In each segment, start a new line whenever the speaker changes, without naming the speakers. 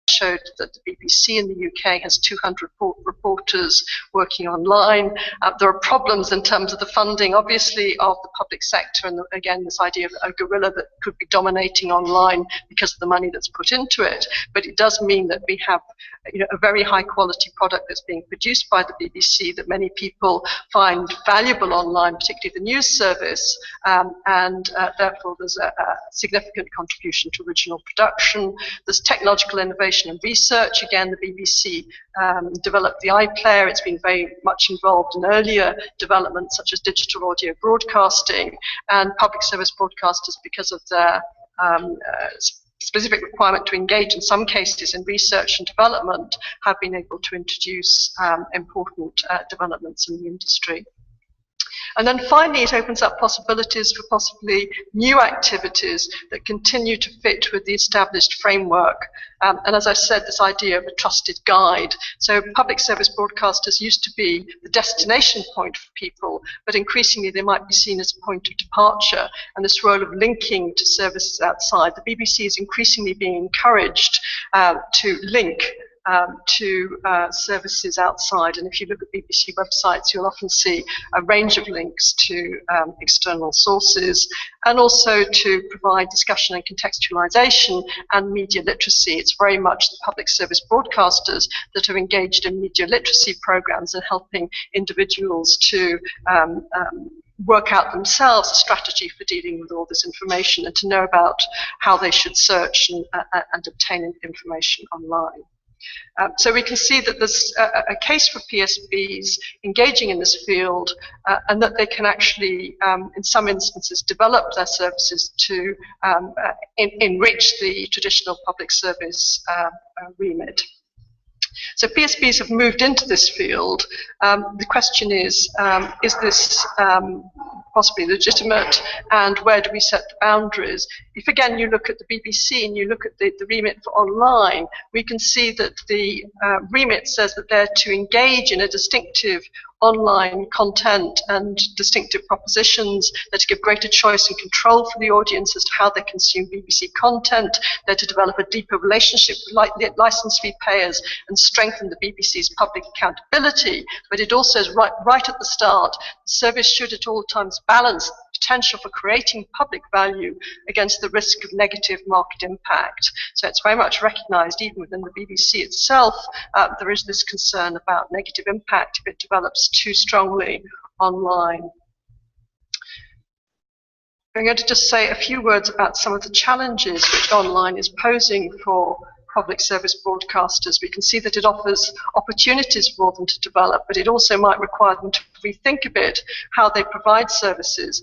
showed that the BBC in the UK has 200 reporters working online. There are problems in terms of the funding, obviously, of the public sector, and again, this idea of a gorilla that could be dominating online because of the money that's put into it. But it does mean that we have, a very high quality product that's being produced by the BBC that many people find valuable online, particularly the news service, and therefore there's a significant contribution to original production. There's technological innovation and research. Again, the BBC developed the iPlayer. It's been very much involved in earlier developments such as digital audio broadcasting, and public service broadcasters, because of their specific requirement to engage in some cases in research and development, have been able to introduce important developments in the industry. And then finally, it opens up possibilities for possibly new activities that continue to fit with the established framework. And as I said, this idea of a trusted guide. So public service broadcasters used to be the destination point for people, but increasingly they might be seen as a point of departure, and this role of linking to services outside. The BBC is increasingly being encouraged to link to services outside. And if you look at BBC websites, you'll often see a range of links to external sources, and also to provide discussion and contextualization and media literacy. It's very much the public service broadcasters that are engaged in media literacy programs and helping individuals to work out themselves a strategy for dealing with all this information, and to know about how they should search and obtain information online. So we can see that there's a case for PSBs engaging in this field, and that they can actually, in some instances, develop their services to enrich the traditional public service remit. So PSBs have moved into this field. The question is this possibly legitimate, and where do we set the boundaries? If again you look at the BBC and you look at the remit for online, we can see that the remit says that they're to engage in a distinctive online content and distinctive propositions. They're to give greater choice and control for the audience as to how they consume BBC content. They're to develop a deeper relationship with license fee payers and strengthen the BBC's public accountability. But it also says right at the start, the service should at all times balance the potential for creating public value against the risk of negative market impact. So it's very much recognised, even within the BBC itself, there is this concern about negative impact if it develops too strongly online. I'm going to just say a few words about some of the challenges which online is posing for public service broadcasters. We can see that it offers opportunities for them to develop, but it also might require them to rethink a bit how they provide services.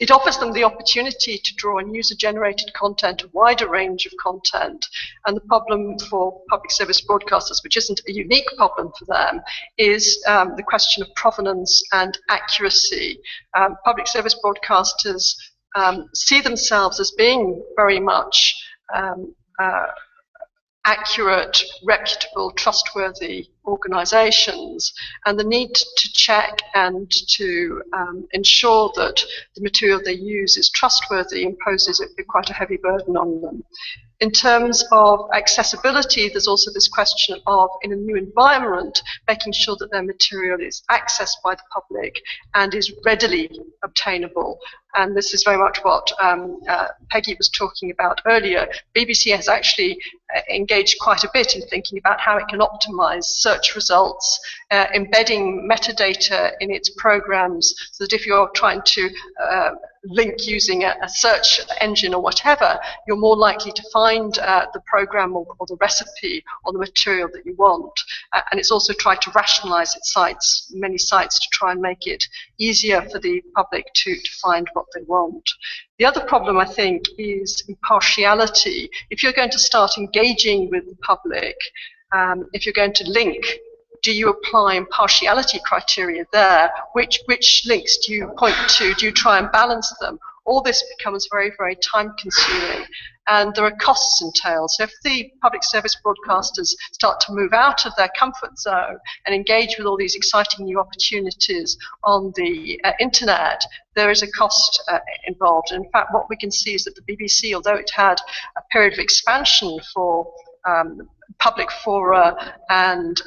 It offers them the opportunity to draw on user-generated content, a wider range of content. And the problem for public service broadcasters, which isn't a unique problem for them, is the question of provenance and accuracy. Public service broadcasters see themselves as being very much accurate, reputable, trustworthy organisations, and the need to check and to ensure that the material they use is trustworthy imposes quite a heavy burden on them. In terms of accessibility, there's also this question of, in a new environment, making sure that their material is accessed by the public and is readily obtainable. And this is very much what Peggy was talking about earlier. BBC has actually engaged quite a bit in thinking about how it can optimize search results, embedding metadata in its programs, so that if you're trying to link using a search engine or whatever, you're more likely to find the program or the recipe or the material that you want. And it's also tried to rationalize its sites, many sites, to try and make it easier for the public to find what they want. The other problem, I think, is impartiality. If you're going to start engaging with the public, if you're going to link, do you apply impartiality criteria there? Which links do you point to? Do you try and balance them? all this becomes very, very time consuming, and there are costs entailed. So if the public service broadcasters start to move out of their comfort zone and engage with all these exciting new opportunities on the internet, there is a cost involved. And in fact, what we can see is that the BBC, although it had a period of expansion for public fora and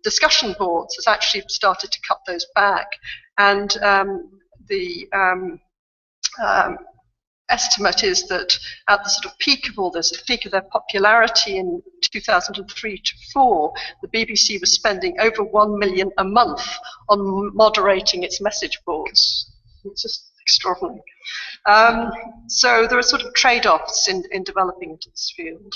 discussion boards, has actually started to cut those back. And the estimate is that at the sort of peak of all this, the peak of their popularity in 2003 to 4, the BBC was spending over 1 million a month on moderating its message boards. It's just extraordinary. So there are sort of trade-offs in developing into this field.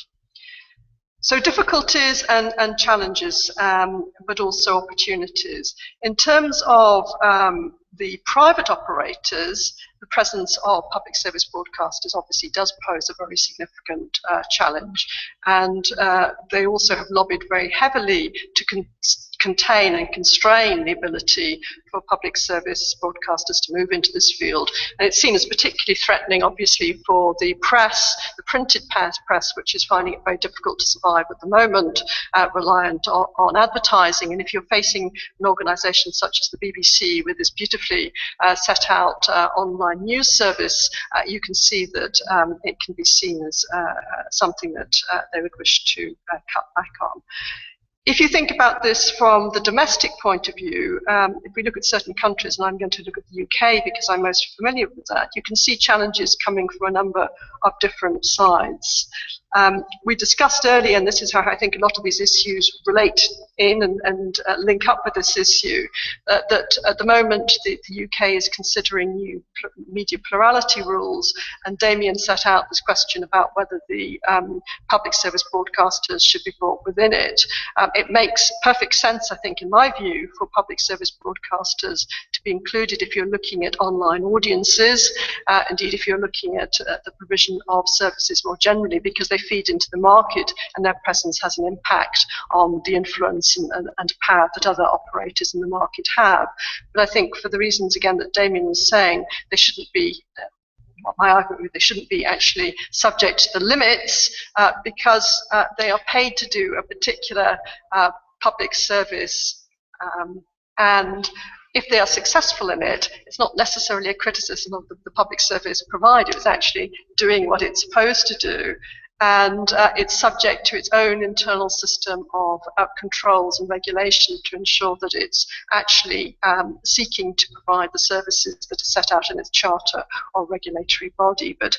So difficulties and challenges, but also opportunities. In terms of the private operators, the presence of public service broadcasters obviously does pose a very significant challenge. And they also have lobbied very heavily to contain and constrain the ability for public service broadcasters to move into this field. And it's seen as particularly threatening, obviously, for the press, the printed press, which is finding it very difficult to survive at the moment, reliant on advertising. And if you're facing an organisation such as the BBC with this beautifully set out online news service, you can see that it can be seen as something that they would wish to cut back on. If you think about this from the domestic point of view, if we look at certain countries, and I'm going to look at the UK because I'm most familiar with that, you can see challenges coming from a number of different sides. We discussed earlier, and this is how I think a lot of these issues relate in and link up with this issue, that at the moment the UK is considering new media plurality rules, and Damien set out this question about whether the public service broadcasters should be brought within it. It makes perfect sense, I think, in my view, for public service broadcasters to be included if you're looking at online audiences, indeed if you're looking at the provision of services more generally, because they feed into the market and their presence has an impact on the influence and power that other operators in the market have. But I think for the reasons, again, that Damien was saying, they shouldn't be my argument, they shouldn't be actually subject to the limits because they are paid to do a particular public service, and if they are successful in it, it's not necessarily a criticism of the public service provider. It's actually doing what it's supposed to do. And it's subject to its own internal system of controls and regulation to ensure that it's actually seeking to provide the services that are set out in its charter or regulatory body. But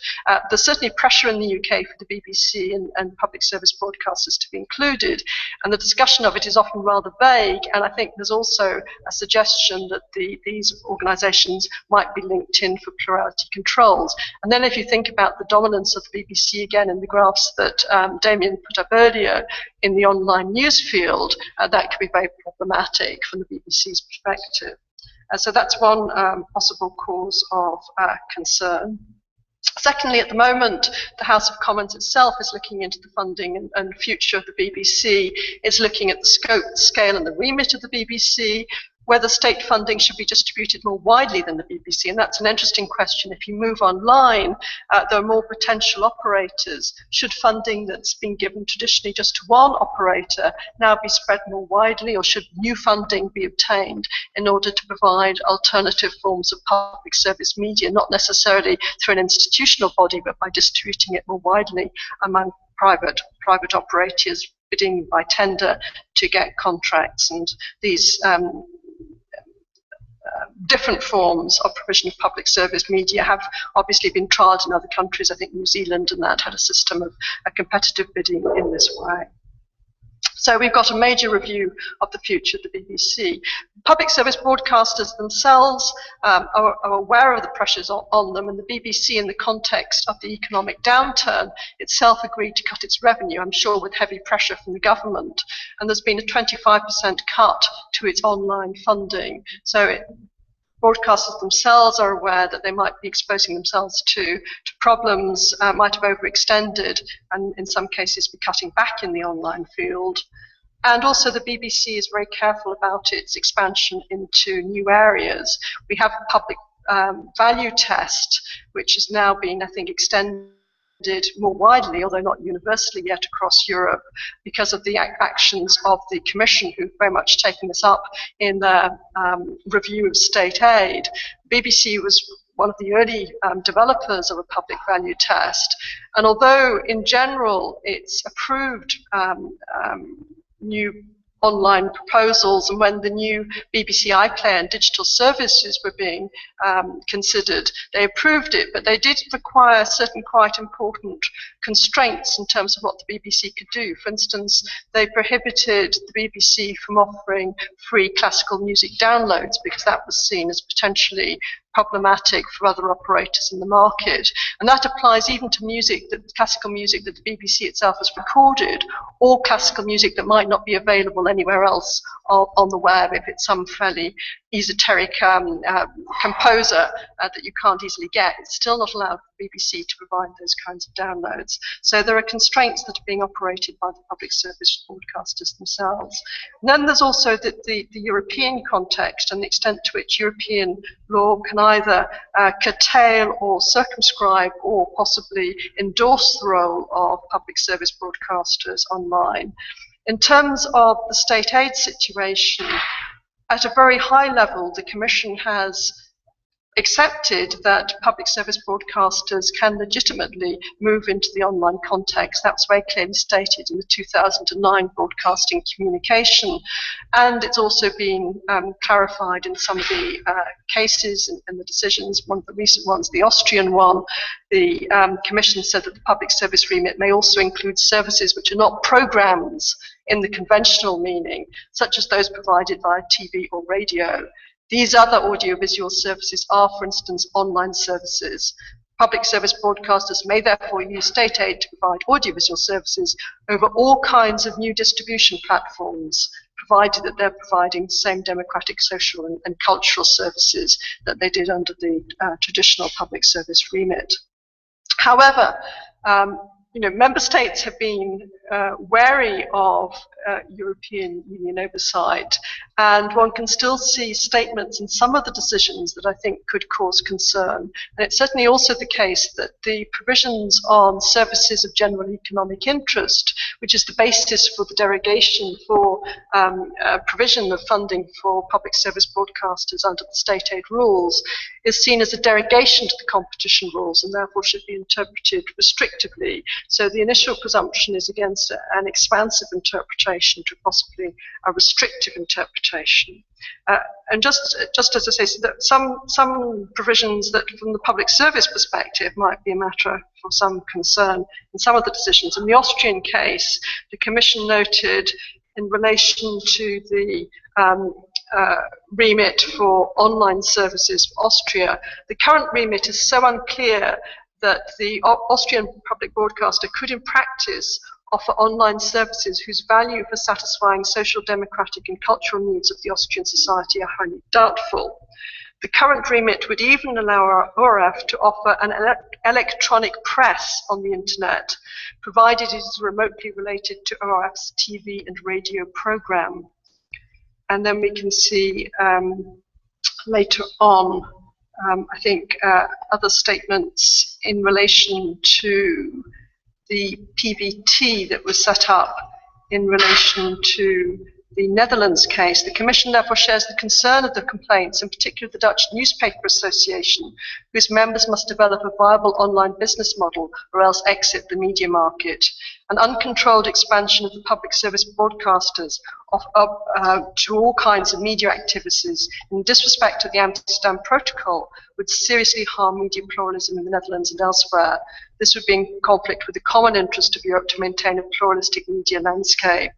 there's certainly pressure in the UK for the BBC and public service broadcasters to be included, and the discussion of it is often rather vague, and I think there's also a suggestion that these organisations might be linked in for plurality controls. And then if you think about the dominance of the BBC again in the graphs that Damien put up earlier in the online news field, that could be very problematic from the BBC's perspective. So that's one possible cause of concern. Secondly, at the moment, the House of Commons itself is looking into the funding and future of the BBC. It's looking at the scope, the scale and the remit of the BBC, whether state funding should be distributed more widely than the BBC. And that's an interesting question. If you move online, there are more potential operators. Should funding that's been given traditionally just to one operator now be spread more widely, or should new funding be obtained in order to provide alternative forms of public service media, not necessarily through an institutional body, but by distributing it more widely among private operators bidding by tender to get contracts? And these different forms of provision of public service media have obviously been trialled in other countries. I think New Zealand and that had a system of competitive bidding in this way. So we've got a major review of the future of the BBC. Public service broadcasters themselves are aware of the pressures on them, and the BBC, in the context of the economic downturn, itself agreed to cut its revenue, I'm sure with heavy pressure from the government. And there's been a 25% cut to its online funding. So broadcasters themselves are aware that they might be exposing themselves to problems, might have overextended, and in some cases be cutting back in the online field. And also the BBC is very careful about its expansion into new areas. We have public value test, which has now been, I think, extended more widely, although not universally yet, across Europe because of the actions of the Commission, who've very much taken this up in their review of state aid. BBC was one of the early developers of a public value test, and although in general it's approved new online proposals, and when the new BBC iPlayer and digital services were being considered, they approved it, but they did require certain quite important constraints in terms of what the BBC could do. For instance, they prohibited the BBC from offering free classical music downloads because that was seen as potentially problematic for other operators in the market. And that applies even to classical music that the BBC itself has recorded, or classical music that might not be available anywhere else on the web if it's some fairly esoteric composer that you can't easily get. It's still not allowed for the BBC to provide those kinds of downloads. So there are constraints that are being operated by the public service broadcasters themselves. And then there's also the European context and the extent to which European law can either curtail or circumscribe or possibly endorse the role of public service broadcasters online. In terms of the state aid situation, at a very high level, the Commission has accepted that public service broadcasters can legitimately move into the online context. That was very clearly stated in the 2009 broadcasting communication. And it's also been clarified in some of the cases and the decisions. One of the recent ones, the Austrian one, the Commission said that the public service remit may also include services which are not programs in the conventional meaning, such as those provided via TV or radio. These other audiovisual services are, for instance, online services. Public service broadcasters may therefore use state aid to provide audiovisual services over all kinds of new distribution platforms, provided that they're providing the same democratic, social and cultural services that they did under the traditional public service remit. However, member states have been wary of European Union oversight, and one can still see statements in some of the decisions that I think could cause concern. And it's certainly also the case that the provisions on services of general economic interest, which is the basis for the derogation for provision of funding for public service broadcasters under the state aid rules, is seen as a derogation to the competition rules and therefore should be interpreted restrictively. So the initial presumption is against an expansive interpretation to possibly a restrictive interpretation. And just as I say, so that some provisions that from the public service perspective might be a matter for some concern in some of the decisions. In the Austrian case, the Commission noted in relation to the remit for online services for Austria, the current remit is so unclear that the Austrian public broadcaster could in practice offer online services whose value for satisfying social, democratic and cultural needs of the Austrian society are highly doubtful. The current remit would even allow ORF to offer an electronic press on the internet, provided it is remotely related to ORF's TV and radio program. And then we can see later on, I think, other statements in relation to the PVT that was set up in relation to the Netherlands case. The Commission therefore shares the concern of the complaints, in particular the Dutch Newspaper Association, whose members must develop a viable online business model or else exit the media market. An uncontrolled expansion of the public service broadcasters to all kinds of media activities in disrespect to the Amsterdam Protocol would seriously harm media pluralism in the Netherlands and elsewhere. This would be in conflict with the common interest of Europe to maintain a pluralistic media landscape.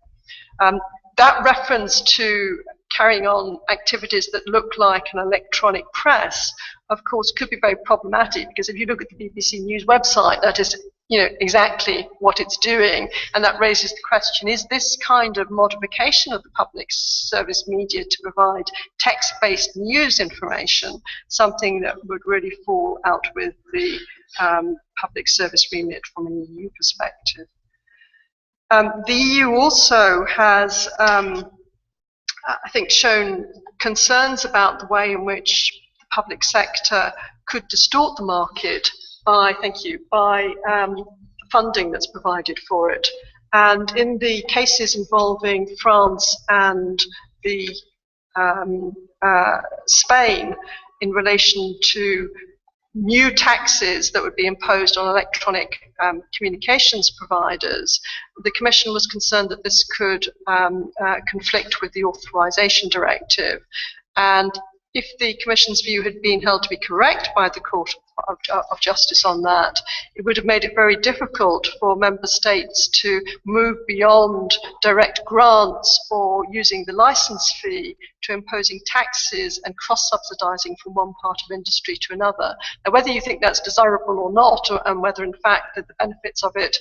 That reference to carrying on activities that look like an electronic press, of course, could be very problematic, because if you look at the BBC News website, that is exactly what it's doing. And that raises the question, is this kind of modification of the public service media to provide text-based news information something that would really fall out with the public service remit from an EU perspective? The EU also has, I think, shown concerns about the way in which the public sector could distort the market by, funding that's provided for it. And in the cases involving France and Spain in relation to new taxes that would be imposed on electronic communications providers, the Commission was concerned that this could conflict with the authorisation directive. And if the Commission's view had been held to be correct by the Court of Justice on that, it would have made it very difficult for member states to move beyond direct grants or using the licence fee to imposing taxes and cross-subsidising from one part of industry to another. Now, whether you think that's desirable or not, and whether in fact that the benefits of it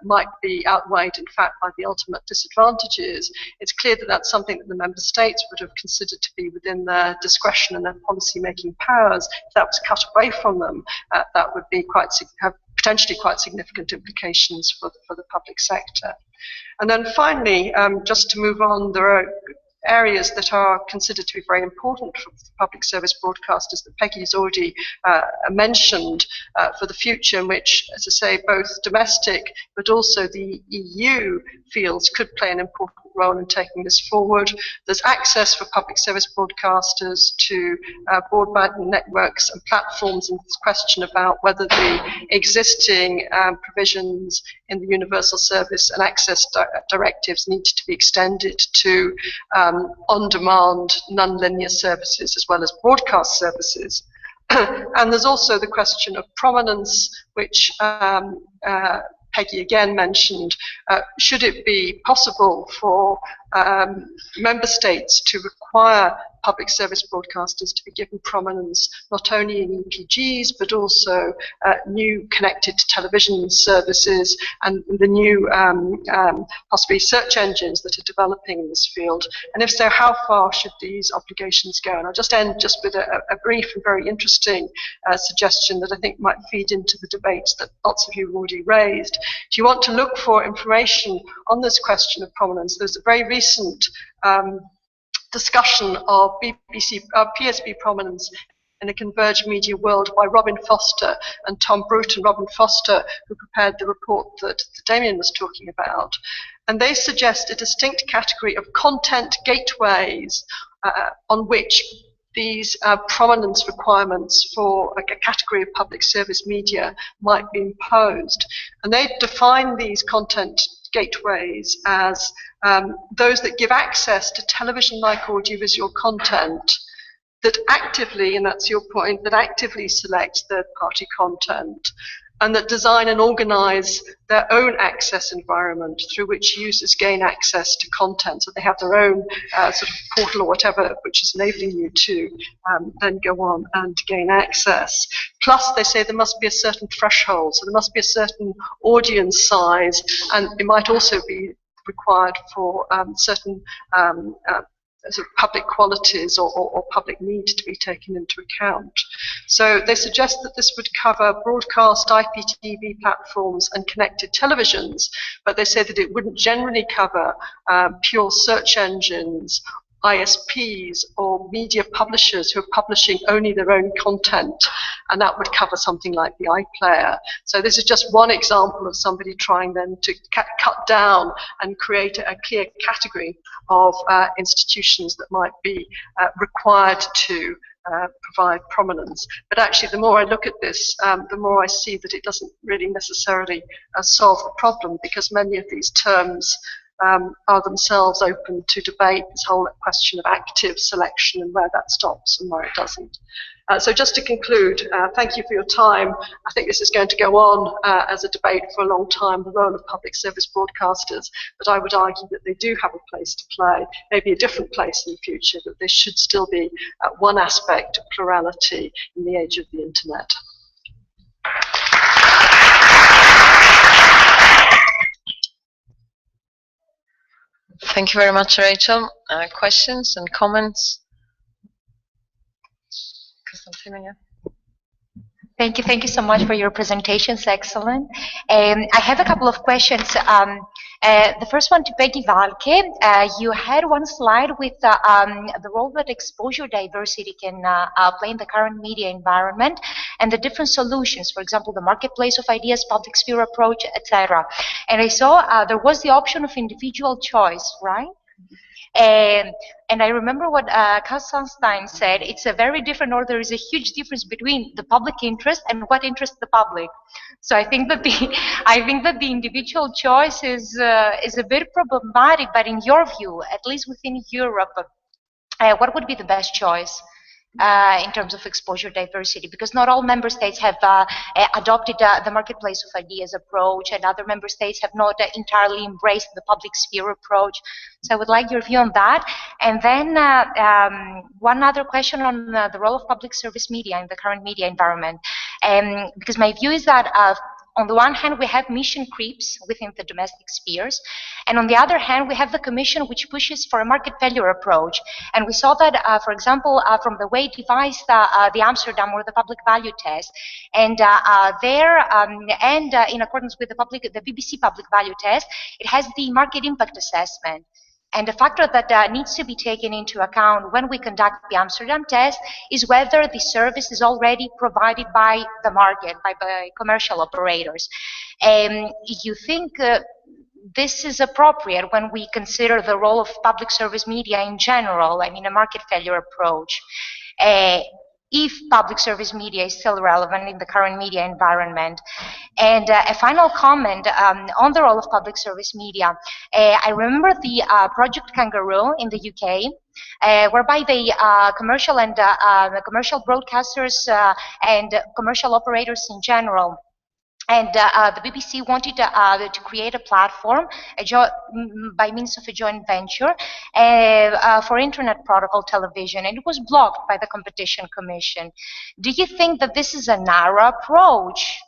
might be outweighed in fact by the ultimate disadvantages, it's clear that that's something that the member states would have considered to be within their discretion and their policy-making powers. If that was cut away from them, that would be have potentially quite significant implications for the public sector. And then finally, just to move on, there are areas that are considered to be very important for public service broadcasters that Peggy has already mentioned for the future, in which, as I say, both domestic but also the EU fields could play an important role in taking this forward. There's access for public service broadcasters to broadband networks and platforms, and this question about whether the existing provisions in the Universal Service and Access Directives need to be extended to on-demand, non-linear services as well as broadcast services. And there's also the question of prominence, which Peggy again mentioned. Should it be possible for member states to require public service broadcasters to be given prominence not only in EPGs but also new connected television services and the new possibly search engines that are developing in this field? And if so, how far should these obligations go? And I'll just end just with a brief and very interesting suggestion that I think might feed into the debates that lots of you have already raised. If you want to look for information on this question of prominence, there's a very recent discussion of PSB prominence in a converged media world by Robin Foster and Tom Bruton. Robin Foster, who prepared the report that Damien was talking about. And they suggest a distinct category of content gateways on which these prominence requirements for a category of public service media might be imposed. And they define these content gateways as those that give access to television-like audiovisual content that actively, and that's your point, that actively select third-party content and that design and organize their own access environment through which users gain access to content. So they have their own sort of portal or whatever, which is enabling you to then go on and gain access. Plus, they say there must be a certain threshold, so there must be a certain audience size, and it might also be required for certain sort of public qualities or public need to be taken into account. So they suggest that this would cover broadcast, IPTV platforms and connected televisions, but they say that it wouldn't generally cover pure search engines, ISPs or media publishers who are publishing only their own content, and that would cover something like the iPlayer. So this is just one example of somebody trying then to cut down and create a clear category of institutions that might be required to provide prominence. But actually, the more I look at this, the more I see that it doesn't really necessarily solve the problem, because many of these terms are themselves open to debate, this whole question of active selection and where that stops and where it doesn't. So just to conclude, thank you for your time. I think this is going to go on as a debate for a long time, the role of public service broadcasters, but I would argue that they do have a place to play, maybe a different place in the future, that there should still be one aspect of plurality in the age of the internet.
Thank you very much, Rachel. Questions and comments?
Thank you so much for your presentations, excellent. I have a couple of questions. The first one to Peggy Valke. You had one slide with the role that exposure diversity can play in the current media environment and the different solutions, for example, the marketplace of ideas, public sphere approach, etc. And I saw there was the option of individual choice, right? And I remember what Kassenstein said, it's a very different, or there is a huge difference between the public interest and what interests the public. So I think that the individual choice is a bit problematic, but in your view, at least within Europe, what would be the best choice? In terms of exposure diversity, because not all member states have adopted the marketplace of ideas approach, and other member states have not entirely embraced the public sphere approach. So I would like your view on that. And then one other question on the role of public service media in the current media environment. Because my view is that on the one hand, we have mission creeps within the domestic spheres, and on the other hand, we have the Commission which pushes for a market failure approach. And we saw that, for example, from the way it devised the Amsterdam or the public value test, and in accordance with the BBC public value test, it has the market impact assessment. And a factor that needs to be taken into account when we conduct the Amsterdam test is whether the service is already provided by the market, by commercial operators. You think this is appropriate when we consider the role of public service media in general, I mean a market failure approach? If public service media is still relevant in the current media environment. And a final comment on the role of public service media. I remember the Project Kangaroo in the UK, whereby the commercial and commercial broadcasters and commercial operators in general, and the BBC wanted to create a platform by means of a joint venture for internet protocol television, and it was blocked by the Competition Commission. Do you think that this is a narrow approach?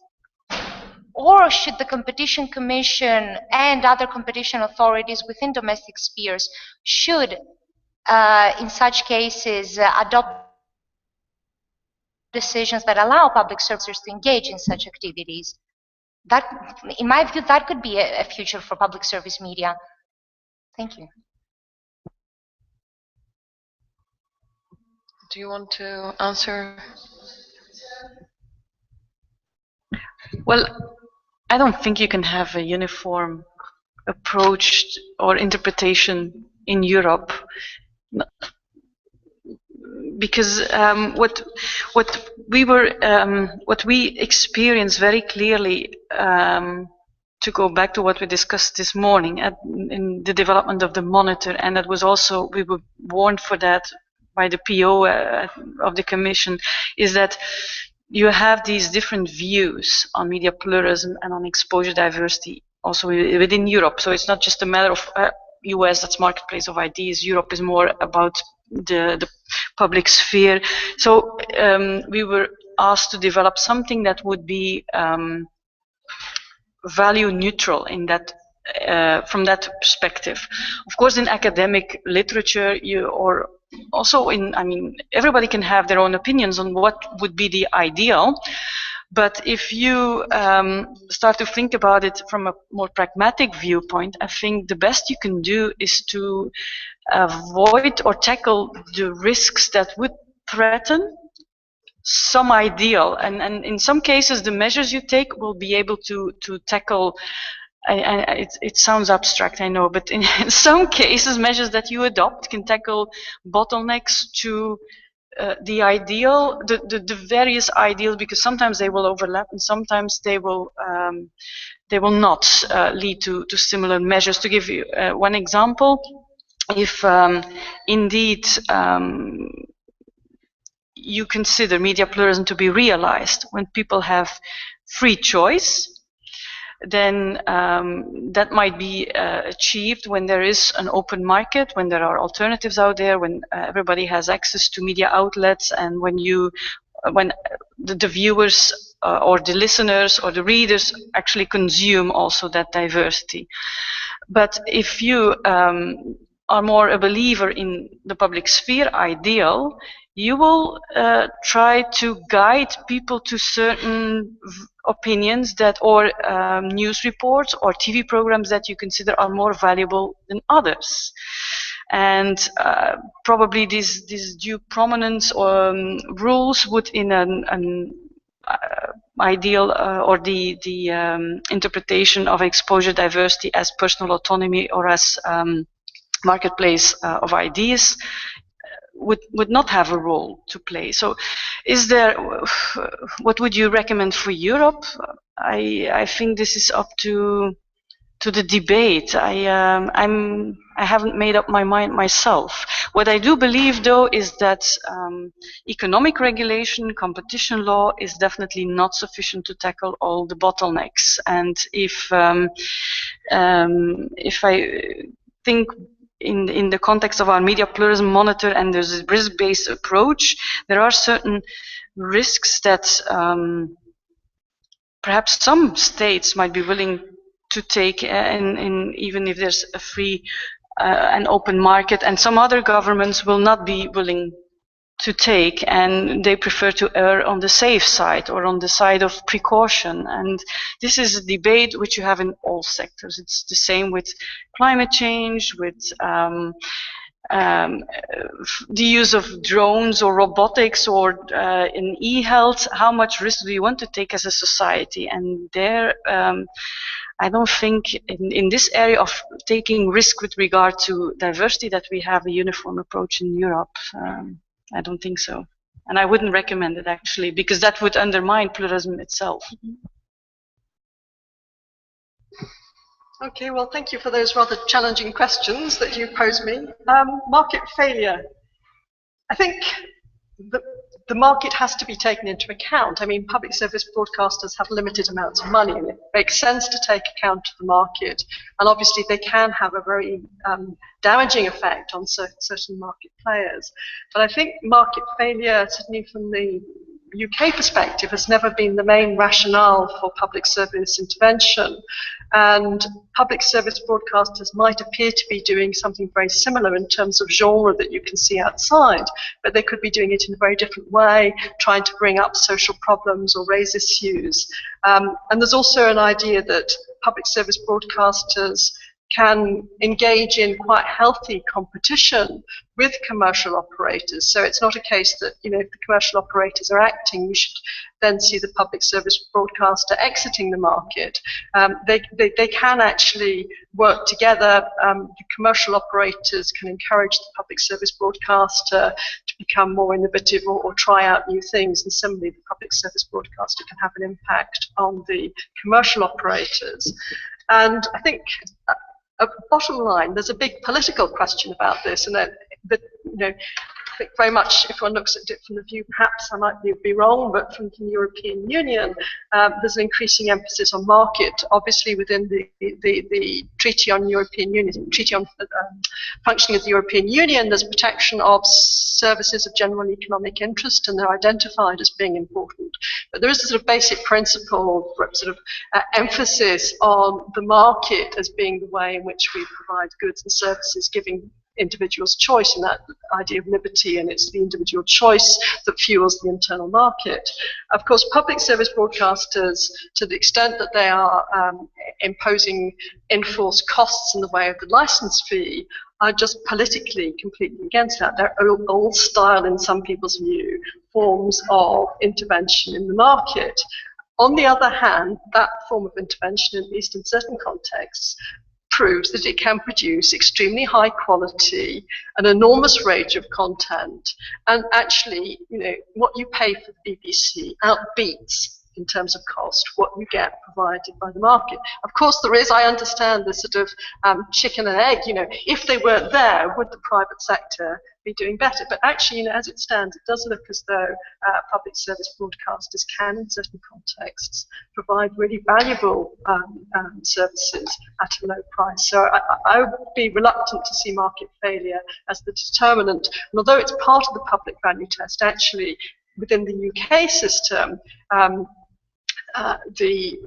Or should the Competition Commission and other competition authorities within domestic spheres should, in such cases, adopt decisions that allow public services to engage in such activities? That, in my view, that could be a future for public service media. Thank you.
Do you want to answer?
Well, I don't think you can have a uniform approach or interpretation in Europe, because what we experienced very clearly, to go back to what we discussed this morning in the development of the monitor, and that was also, we were warned for that by the PO of the Commission, is that you have these different views on media pluralism and on exposure diversity also within Europe. So it's not just a matter of US, that's marketplace of ideas. Europe is more about the public sphere. So we were asked to develop something that would be value neutral in that, from that perspective. Of course, in academic literature, or also I mean, everybody can have their own opinions on what would be the ideal. But if you start to think about it from a more pragmatic viewpoint, I think the best you can do is to avoid or tackle the risks that would threaten some ideal. And in some cases, the measures you take will be able to tackle, it sounds abstract, I know, but in some cases, measures that you adopt can tackle bottlenecks to the ideal, the various ideals, because sometimes they will overlap and sometimes they will not lead to similar measures. To give you one example, if indeed you consider media pluralism to be realized when people have free choice, then that might be achieved when there is an open market, when there are alternatives out there, when everybody has access to media outlets, and when the viewers or the listeners or the readers actually consume also that diversity. But if you are more a believer in the public sphere ideal, you will try to guide people to certain opinions that, or news reports or TV programs that you consider are more valuable than others. And probably these due prominence rules would, in an ideal or the interpretation of exposure diversity as personal autonomy or as marketplace of ideas, would not have a role to play. So is there, what would you recommend for Europe? I think this is up to the debate. I haven't made up my mind myself. What I do believe, though, is that economic regulation, competition law is definitely not sufficient to tackle all the bottlenecks. And if I think in the context of our media pluralism monitor, and there's a risk-based approach, there are certain risks that perhaps some states might be willing to take, even if there's a free and open market, and some other governments will not be willing to take, and they prefer to err on the safe side or on the side of precaution. And this is a debate which you have in all sectors. It's the same with climate change, with the use of drones or robotics, or in e-health. How much risk do you want to take as a society? And there, I don't think in this area of taking risk with regard to diversity that we have a uniform approach in Europe. I don't think so. And I wouldn't recommend it, actually, because that would undermine pluralism itself.
Okay, well, thank you for those rather challenging questions that you posed me. Market failure. I think the market has to be taken into account. I mean, public service broadcasters have limited amounts of money, and it makes sense to take account of the market. And obviously, they can have a very damaging effect on certain market players. But I think market failure, certainly from the UK perspective, has never been the main rationale for public service intervention. And public service broadcasters might appear to be doing something very similar in terms of genre that you can see outside, but they could be doing it in a very different way, trying to bring up social problems or raise issues. And there's also an idea that public service broadcasters can engage in quite healthy competition with commercial operators. So it's not a case that, you know, if the commercial operators are acting, you should then see the public service broadcaster exiting the market. They can actually work together. The commercial operators can encourage the public service broadcaster to become more innovative or try out new things. And similarly, the public service broadcaster can have an impact on the commercial operators. And I think bottom line, there's a big political question about this, and that you know, I think very much if one looks at it from the view, perhaps I might be wrong, but from the European Union, there's an increasing emphasis on market. Obviously, within the Treaty on European Union, Treaty on Functioning of the European Union, there's protection of services of general economic interest, and they're identified as being important. But there is a sort of basic principle, sort of emphasis on the market as being the way in which we provide goods and services, giving individuals choice, and that idea of liberty, and it's the individual choice that fuels the internal market. Of course, public service broadcasters, to the extent that they are imposing enforced costs in the way of the license fee, are just politically completely against that. They're old style, in some people's view, forms of intervention in the market. On the other hand, that form of intervention, at least in certain contexts, proves that it can produce extremely high quality, an enormous range of content, and actually, you know, what you pay for the BBC outbeats in terms of cost what you get provided by the market. Of course, there is, I understand, the sort of chicken and egg, you know, if they weren't there, would the private sector be doing better? But actually, you know, as it stands, it does look as though public service broadcasters can, in certain contexts, provide really valuable services at a low price. So I would be reluctant to see market failure as the determinant. And although it's part of the public value test, actually, within the UK system, the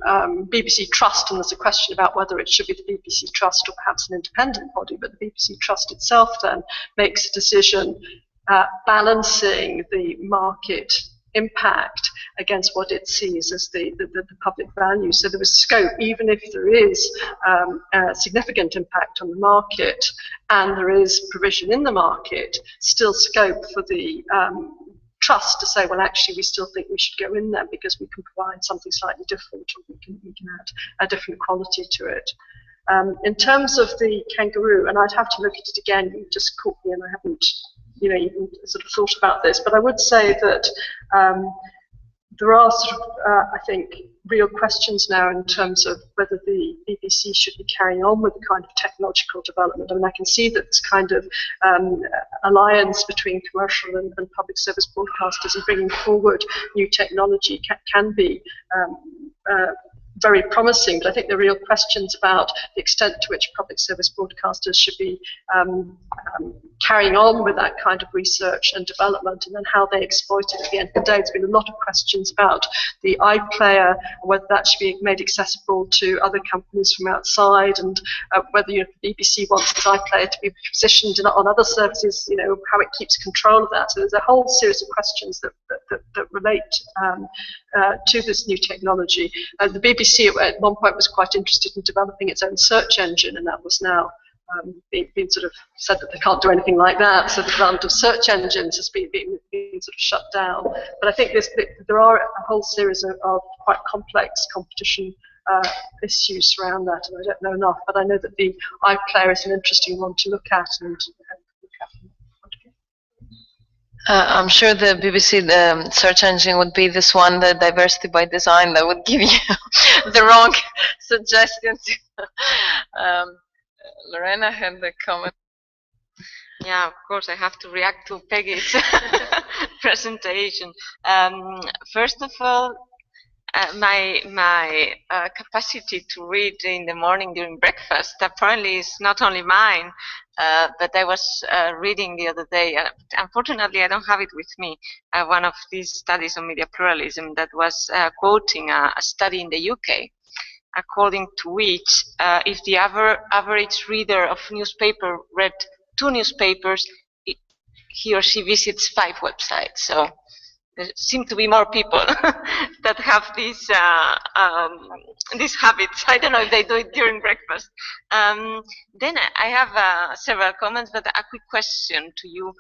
BBC Trust, and there's a question about whether it should be the BBC Trust or perhaps an independent body, but the BBC Trust itself then makes a decision balancing the market impact against what it sees as the public value. So there was scope, even if there is a significant impact on the market and there is provision in the market, still scope for the trust to say, well, actually, we still think we should go in there because we can provide something slightly different, or we can add a different quality to it. In terms of the kangaroo, and I'd have to look at it again, you just caught me and I haven't even sort of thought about this, but I would say that there are sort of, I think, real questions now in terms of whether the BBC should be carrying on with the kind of technological development. I mean, I can see that this kind of alliance between commercial and public service broadcasters and bringing forward new technology can be very promising, but I think the real questions about the extent to which public service broadcasters should be carrying on with that kind of research and development, and then how they exploit it at the end of the day. There's been a lot of questions about the iPlayer, whether that should be made accessible to other companies from outside, and whether the BBC wants this iPlayer to be positioned on other services, how it keeps control of that. So there's a whole series of questions that relate to this new technology. The BBC at one point was quite interested in developing its own search engine, and that was now being sort of said that they can't do anything like that. So the development of search engines has been sort of shut down. But I think there are a whole series of quite complex competition issues around that, and I don't know enough. But I know that the iPlayer is an interesting one to look at and look at.
I'm sure the BBC, the search engine, would be this one, the diversity by design, that would give you the wrong suggestions. Lorena had the comment.
Yeah, of course, I have to react to Peggy's presentation. First of all, my capacity to read in the morning during breakfast apparently is not only mine, but I was reading the other day. Unfortunately, I don't have it with me. One of these studies on media pluralism that was quoting a study in the UK, according to which if the average reader of newspaper read 2 newspapers, he or she visits 5 websites. So there seem to be more people that have these habits. I don't know if they do it during breakfast. Then I have several comments, but a quick question to you.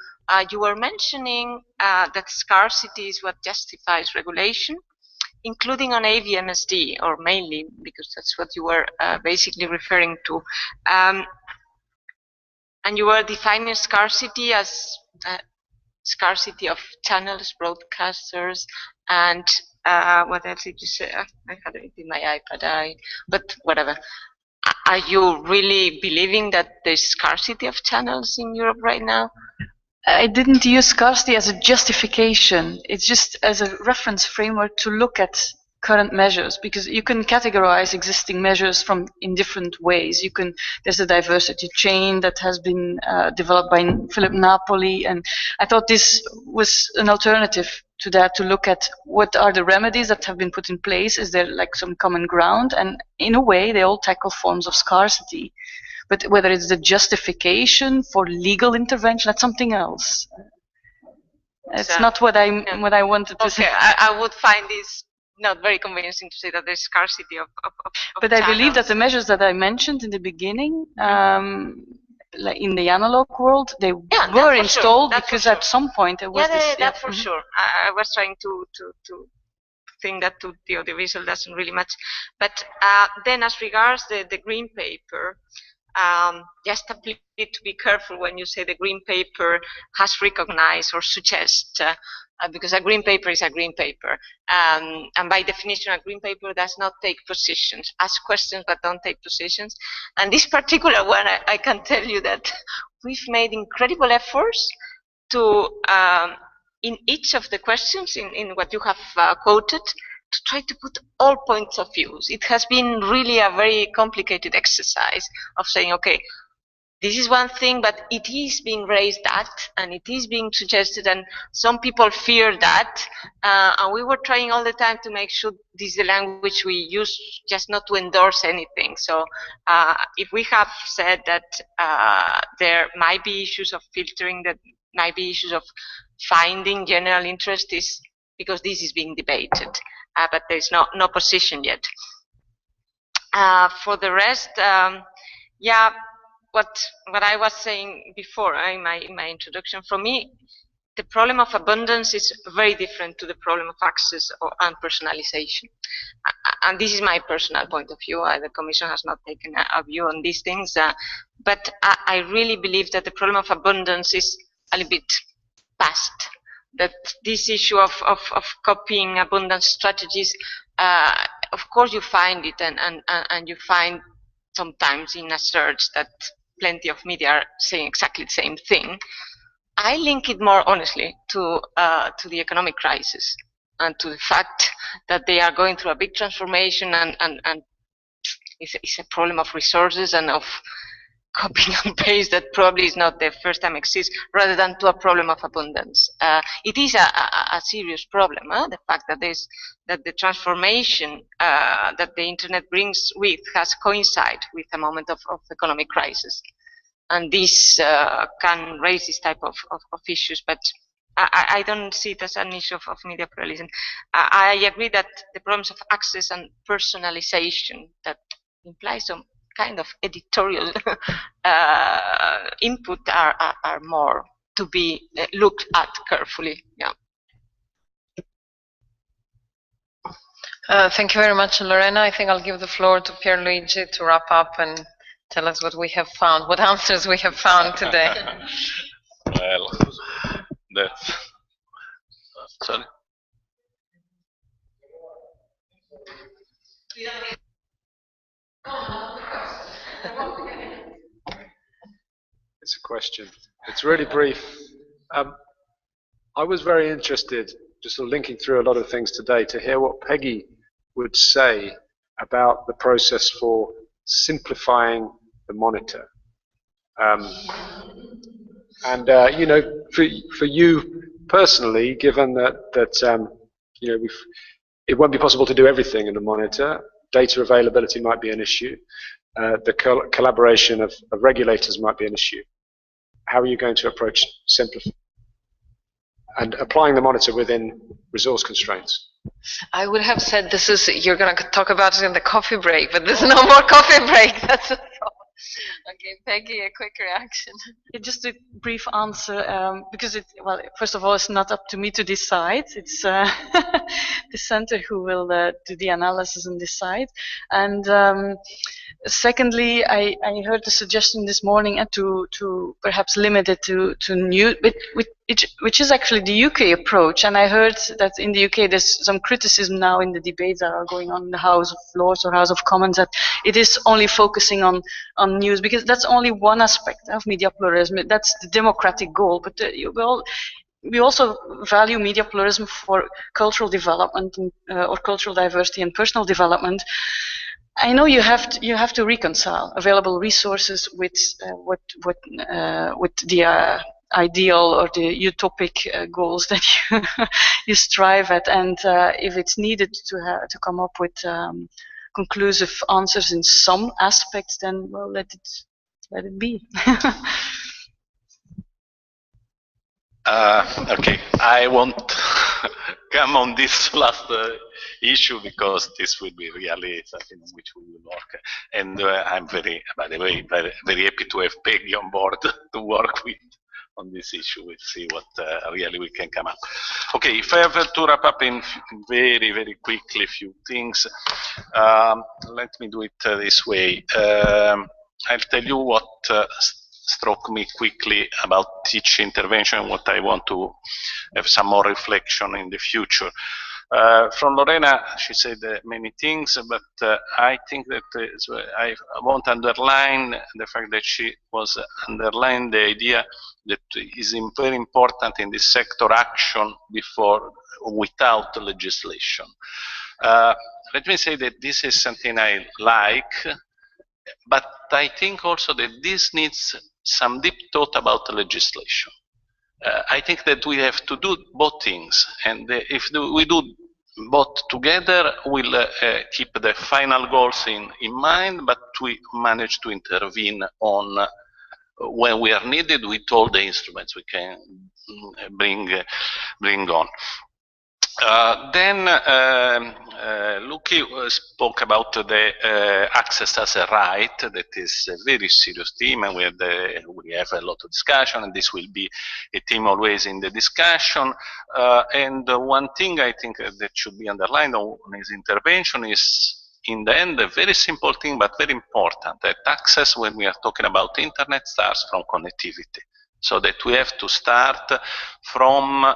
You were mentioning that scarcity is what justifies regulation, including on AVMSD, or mainly, because that's what you were basically referring to. And you were defining scarcity as scarcity of channels, broadcasters, and what else did you say? I had it in my iPad, but whatever. Are you really believing that there's scarcity of channels in Europe right now?
I didn't use scarcity as a justification. It's just as a reference framework to look at current measures, because you can categorize existing measures in different ways. There's a diversity chain that has been developed by Philip Napoli, and I thought this was an alternative to that, to look at what are the remedies that have been put in place. Is there like some common ground? And in a way, they all tackle forms of scarcity. But whether it's the justification for legal intervention, that's something else. It's not what I wanted to say.
I would find this not very convincing to say that there's scarcity of
But
channels.
I believe that the measures that I mentioned in the beginning, like in the analog world, they were installed because at some point there was this.
That for sure. I was trying to think that to the audiovisual doesn't really match. But then as regards the green paper, just a plea to be careful when you say the green paper has recognized or suggests, because a green paper is a green paper, and by definition a green paper does not take positions, ask questions but don't take positions. And this particular one, I can tell you that we've made incredible efforts to in each of the questions in what you have quoted, to try to put all points of views. It has been really a very complicated exercise of saying, okay, this is one thing, but it is being raised that, and it is being suggested, and some people fear that, and we were trying all the time to make sure this is the language we use, just not to endorse anything. So if we have said that there might be issues of filtering that might be issues of finding general interest, is because this is being debated, but there's no position yet. For the rest, yeah, what I was saying before in my introduction, for me, the problem of abundance is very different to the problem of access and personalization. And this is my personal point of view. The Commission has not taken a view on these things, but I really believe that the problem of abundance is a little bit past. That this issue of copying abundance strategies, of course you find it, and you find sometimes in a search that plenty of media are saying exactly the same thing. I link it more honestly to the economic crisis and to the fact that they are going through a big transformation, and it's a problem of resources and of copying and paste that probably is not the first time exists, rather than to a problem of abundance. It is a serious problem, the fact that the transformation that the internet brings with has coincided with a moment of economic crisis. And this can raise this type of issues, but I don't see it as an issue of media pluralism. I agree that the problems of access and personalization that implies some kind of editorial input are more to be looked at carefully. Yeah.
Thank you very much, Lorena. I think I'll give the floor to Pierluigi to wrap up and tell us what we have found, what answers we have found today.
Well, sorry.
It's a question. It's really brief. I was very interested, just sort of linking through a lot of things today, to hear what Peggy would say about the process for simplifying the monitor. You know, for you personally, given that you know, it won't be possible to do everything in the monitor. Data availability might be an issue. The collaboration of regulators might be an issue. How are you going to approach simplifying and applying the monitor within resource constraints?
I would have said this is, you're going to talk about it in the coffee break, but there's no more coffee break. That's the problem. Okay, Peggy, a quick reaction.
Yeah, just a brief answer, because well, first of all, it's not up to me to decide. It's the center who will do the analysis and decide. And secondly, I heard the suggestion this morning to perhaps limit it to new, which is actually the UK approach. And I heard that in the UK there's some criticism now in the debates that are going on in the House of Lords or House of Commons that it is only focusing on news, because that's only one aspect of media pluralism. That's the democratic goal. But we also value media pluralism for cultural development or cultural diversity and personal development. I know you have to reconcile available resources with the ideal or the utopic goals that you strive at, and if it's needed to come up with conclusive answers in some aspects, then well, let it be.
Okay, I won't come on this last issue because this will be really something on which we will work. And I'm by the way, very happy to have Peggy on board to work with on this issue. We'll see what really we can come up. Okay, if I have to wrap up in very quickly a few things, let me do it this way. I'll tell you what struck me quickly about each intervention, what I want to have some more reflection in the future. From Lorena, she said many things, but I think that I want to underline the fact that she was underlining the idea that is very important in this sector action without legislation. Let me say that this is something I like, but I think also that this needs some deep thought about the legislation. I think that we have to do both things, and if we do both together, we'll keep the final goals in mind, but we manage to intervene on when we are needed with all the instruments we can bring on. Then Luki spoke about the access as a right. That is a very serious theme, and we have a lot of discussion, and this will be a theme always in the discussion. And one thing I think that should be underlined on his intervention is, in the end, a very simple thing, but very important, that access, when we are talking about internet, starts from connectivity. So that we have to start from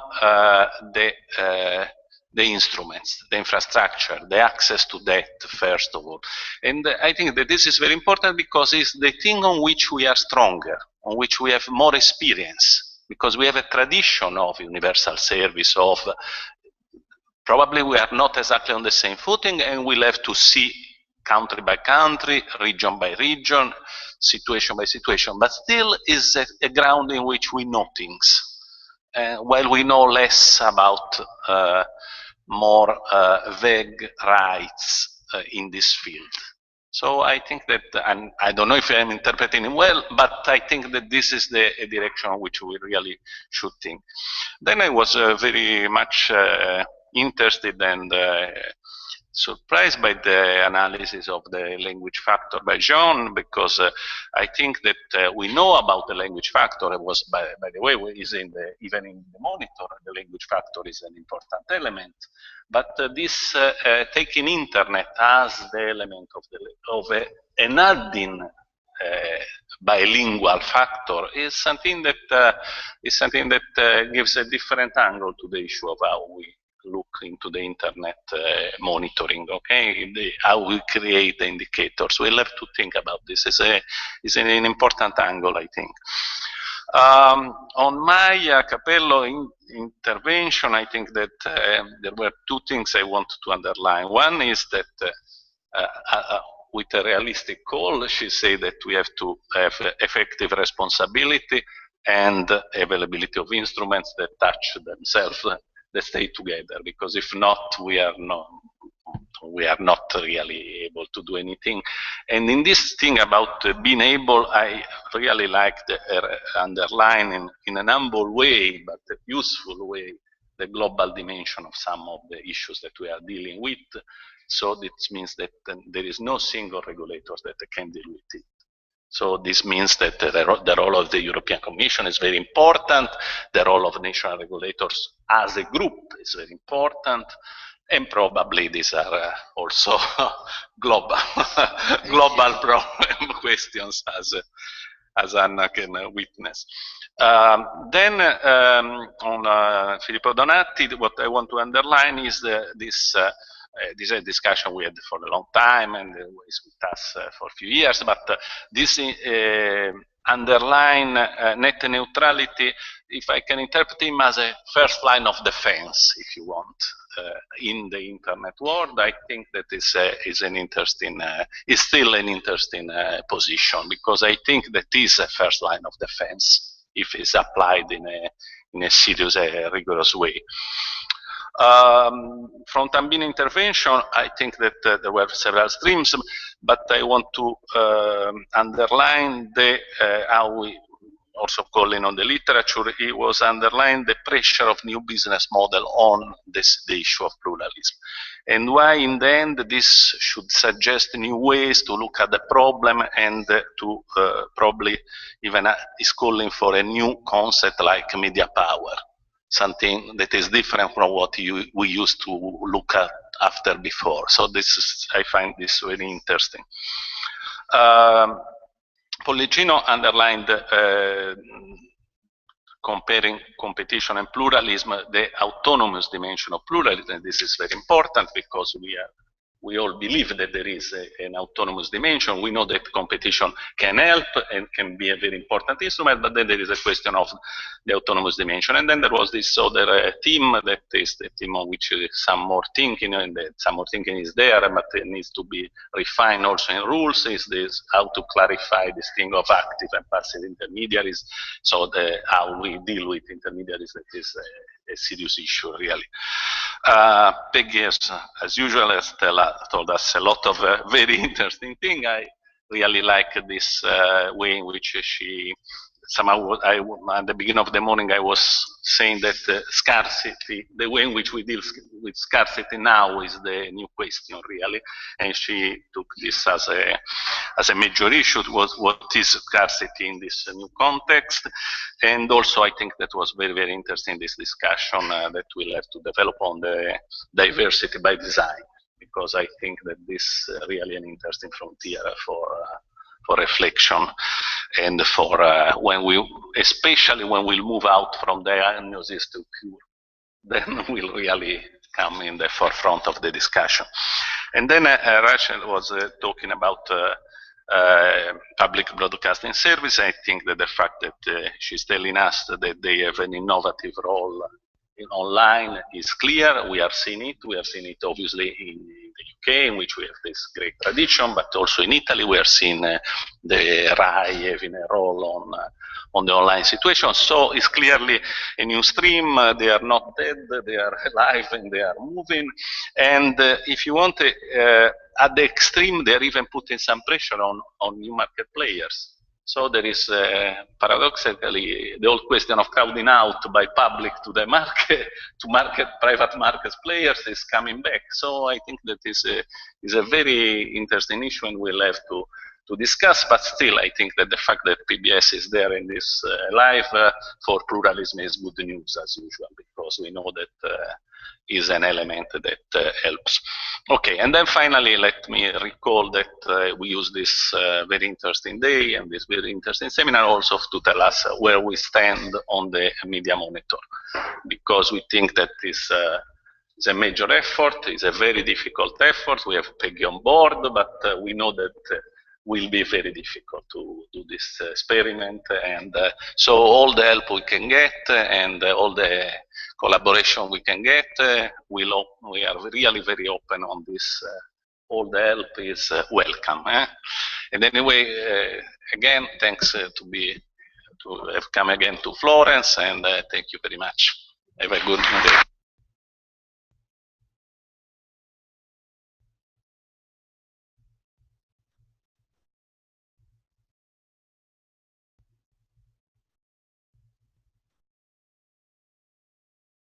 the instruments, the infrastructure, the access to that, first of all. And I think that this is very important because it's the thing on which we are stronger, on which we have more experience, because we have a tradition of universal service, of probably we are not exactly on the same footing, and we'll have to see country by country, region by region, situation by situation, but still is a ground in which we know things, while we know less about more vague rights in this field. So I think that, and I don't know if I'm interpreting it well, but I think that this is the direction in which we really should think. Then I was very much interested and surprised by the analysis of the language factor by Jean, because I think that we know about the language factor. It was, by the way, is even in the monitor, the language factor is an important element. But this taking internet as the element of an adding bilingual factor is something that gives a different angle to the issue of how we look into the internet monitoring, okay? How we create the indicators. We'll have to think about this. It's an important angle, I think. On my Capello intervention, I think that there were two things I want to underline. One is that with a realistic call, she said that we have to have effective responsibility and availability of instruments that touch themselves, that stay together, because if not, we are not really able to do anything. And in this thing about being able, I really like the underline in an humble way, but a useful way, the global dimension of some of the issues that we are dealing with. So this means that there is no single regulator that can deal with it. So this means that the role of the European Commission is very important, the role of national regulators as a group is very important, and probably these are also global problem questions, as Anna can witness. Then on Filippo Donati, what I want to underline is this is a discussion we had for a long time and is with us for a few years, but this underline net neutrality, if I can interpret him as a first line of defense, if you want, in the internet world, I think that is an interesting, is still an interesting position, because I think that is a first line of defense if it's applied in a serious, rigorous way. From Tambini intervention, I think that there were several streams, but I want to underline how we also calling on the literature. It was underlined the pressure of new business model on the issue of pluralism, and why in the end this should suggest new ways to look at the problem, and to probably even is calling for a new concept like media power, something that is different from what we used to look at after before. So this is, I find this very interesting. Pollicino underlined comparing competition and pluralism, the autonomous dimension of pluralism. This is very important because we all believe that there is an autonomous dimension. We know that competition can help and can be a very important instrument, but then there is a question of the autonomous dimension. And then there was this other theme, that is the theme on which some more thinking, and some more thinking is there, but it needs to be refined also in rules, is this how to clarify this thing of active and passive intermediaries, so how we deal with intermediaries, that is a serious issue, really. Peggy, as usual, has told us a lot of very interesting things. really like this way in which she somehow, at the beginning of the morning, I was saying that scarcity, the way in which we deal with scarcity now is the new question, really. And she took this as a major issue. What is scarcity in this new context? And also, I think that was very, very interesting, this discussion that we'll have to develop on the diversity by design, because I think that this is really an interesting frontier for reflection, and for especially when we'll move out from diagnosis to cure, then we'll really come in the forefront of the discussion. And then Rachel was talking about public broadcasting service. I think that the fact that she's telling us that they have an innovative role in online is clear. We are seeing it. We have seen it obviously in the UK, in which we have this great tradition, but also in Italy we are seeing the RAI having a role on the online situation. So it's clearly a new stream. They are not dead, they are alive and they are moving. And if you want, at the extreme, they are even putting some pressure on new market players. So there is, paradoxically, the old question of crowding out by public to the market, to private market players is coming back. So I think that is a very interesting issue, and we'll have to discuss. But still, I think that the fact that PBS is there in this live for pluralism is good news as usual, because we know that is an element that helps. Okay, and then finally, let me recall that we use this very interesting day and this very interesting seminar also to tell us where we stand on the media monitor, because we think that this is a major effort, it's a very difficult effort. We have Peggy on board, but we know that will be very difficult to do this experiment, and so all the help we can get and all the collaboration we can get, we are really very open on this. All the help is welcome. And anyway, again, thanks to have come again to Florence, and thank you very much. Have a good day.